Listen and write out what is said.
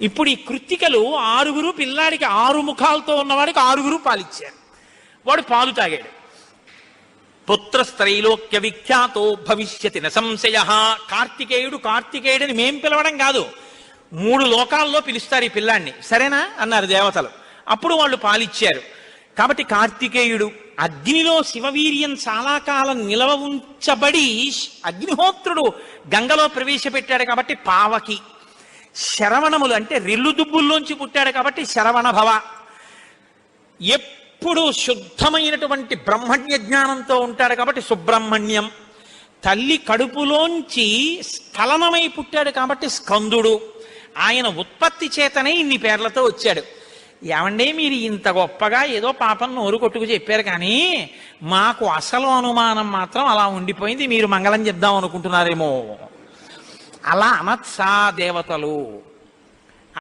ఇప్పుడు ఈ కృత్తికలు 6 పిల్లాడికి 6 ముఖాలతో ఉన్నవాడికి 6 పాలిచ్చారు. వాడు పాలు తాగాడు. పుత్రస్త్రైలోక్య విఖ్యాతో భవిష్యతి న సంశయ. కార్తికేయుడని మేం పిలవడం కాదు, 3 లోకాల్లో పిలుస్తారు ఈ పిల్లాన్ని. సరేనా అన్నారు దేవతలు. అప్పుడు వాళ్ళు పాలిచ్చారు. కాబట్టి కార్తికేయుడు అగ్నిలో శివవీర్యం చాలా కాలం నిలవ ఉంచబడి అగ్నిహోత్రుడు గంగలో ప్రవేశపెట్టాడు కాబట్టి పావకి. శరవణములు అంటే రెల్లు దుబ్బుల్లోంచి పుట్టాడు కాబట్టి శరవణ భవ. ఎప్పుడు శుద్ధమైనటువంటి బ్రహ్మణ్య జ్ఞానంతో ఉంటాడు కాబట్టి సుబ్రహ్మణ్యం. తల్లి కడుపులోంచి స్ఖలనమై పుట్టాడు కాబట్టి స్కందుడు. ఆయన ఉత్పత్తి చేతనే ఇన్ని పేర్లతో వచ్చాడు. ఏమంటే మీరు ఇంత గొప్పగా ఏదో పాపం నోరు కొట్టుకు చెప్పారు, కానీ మాకు అసలు అనుమానం మాత్రం అలా ఉండిపోయింది. మీరు మంగళం చెప్దాం అనుకుంటున్నారేమో. అలా అనత్సా దేవతలు.